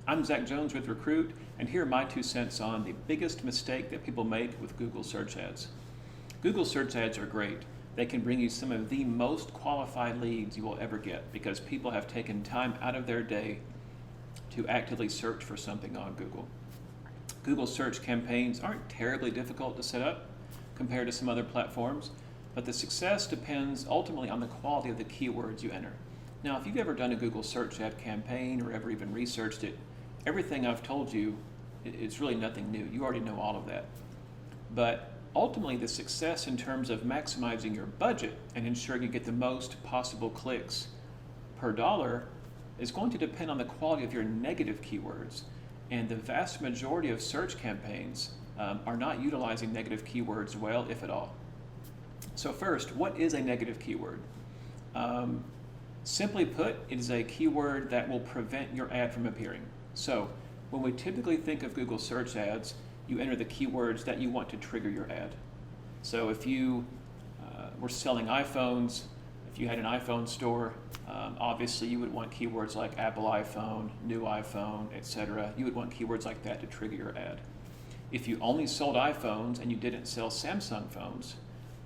I'm Zach Jones with Recruit, and here are my 2 cents on the biggest mistake that people make with Google search ads. Google search ads are great. They can bring you some of the most qualified leads you will ever get because people have taken time out of their day to actively search for something on Google. Google search campaigns aren't terribly difficult to set up compared to some other platforms, but the success depends ultimately on the quality of the keywords you enter. Now, if you've ever done a Google search ad campaign or ever even researched it, everything I've told you, it's really nothing new. You already know all of that. But ultimately, the success in terms of maximizing your budget and ensuring you get the most possible clicks per dollar is going to depend on the quality of your negative keywords. And the vast majority of search campaigns are not utilizing negative keywords well, if at all. So first, what is a negative keyword? Simply put, it is a keyword that will prevent your ad from appearing. So when we typically think of Google search ads, you enter the keywords that you want to trigger your ad. So if you were selling iPhones, if you had an iPhone store, obviously you would want keywords like Apple iPhone, new iPhone, etc. You would want keywords like that to trigger your ad. If you only sold iPhones and you didn't sell Samsung phones,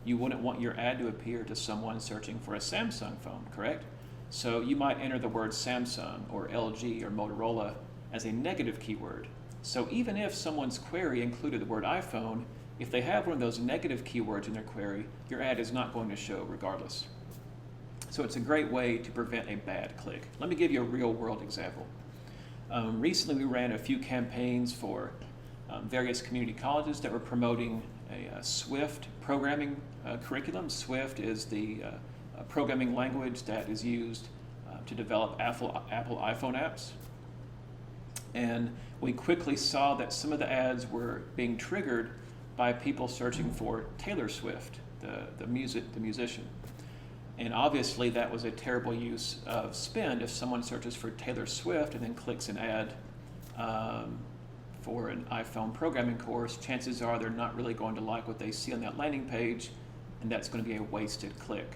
you wouldn't want your ad to appear to someone searching for a Samsung phone, correct? So you might enter the word Samsung or LG or Motorola as a negative keyword. So even if someone's query included the word iPhone, if they have one of those negative keywords in their query, your ad is not going to show regardless. So it's a great way to prevent a bad click. Let me give you a real world example. Recently we ran a few campaigns for various community colleges that were promoting a Swift programming curriculum. Swift is the programming language that is used to develop Apple iPhone apps. And we quickly saw that some of the ads were being triggered by people searching for Taylor Swift, the musician. And obviously that was a terrible use of spend. If someone searches for Taylor Swift and then clicks an ad for an iPhone programming course, chances are they're not really going to like what they see on that landing page, and that's going to be a wasted click.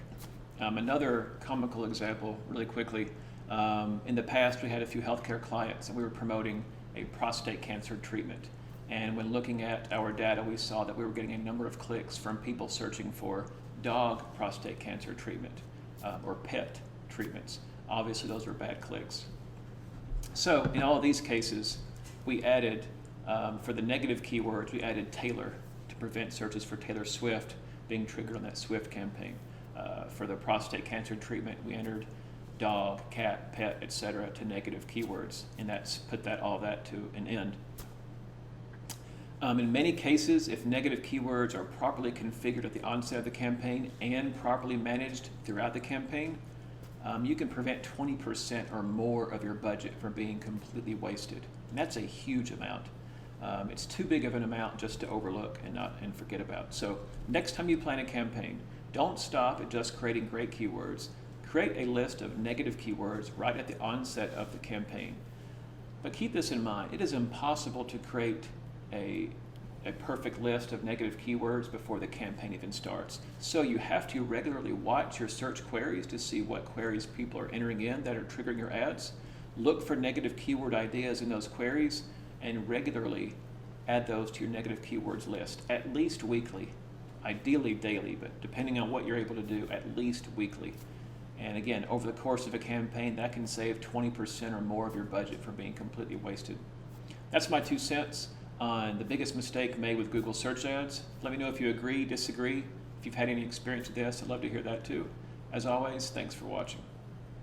Another comical example, really quickly, in the past we had a few healthcare clients and we were promoting a prostate cancer treatment. And when looking at our data, we saw that we were getting a number of clicks from people searching for dog prostate cancer treatment or pet treatments. Obviously those were bad clicks. So in all of these cases, we added, for the negative keywords, we added Taylor to prevent searches for Taylor Swift being triggered on that Swift campaign. For the prostate cancer treatment, we entered dog, cat, pet, etc. to negative keywords, and that's put all that to an end. In many cases, if negative keywords are properly configured at the onset of the campaign and properly managed throughout the campaign, you can prevent 20% or more of your budget from being completely wasted. And that's a huge amount. It's too big of an amount just to overlook and forget about. So next time you plan a campaign, don't stop at just creating great keywords. Create a list of negative keywords right at the onset of the campaign. But keep this in mind, it is impossible to create a perfect list of negative keywords before the campaign even starts. So you have to regularly watch your search queries to see what queries people are entering in that are triggering your ads. Look for negative keyword ideas in those queries and regularly add those to your negative keywords list, at least weekly, ideally daily, but depending on what you're able to do, at least weekly. And again, over the course of a campaign, that can save 20% or more of your budget from being completely wasted. That's my 2 cents on the biggest mistake made with Google search ads. Let me know if you agree, disagree. If you've had any experience with this, I'd love to hear that too. As always, thanks for watching.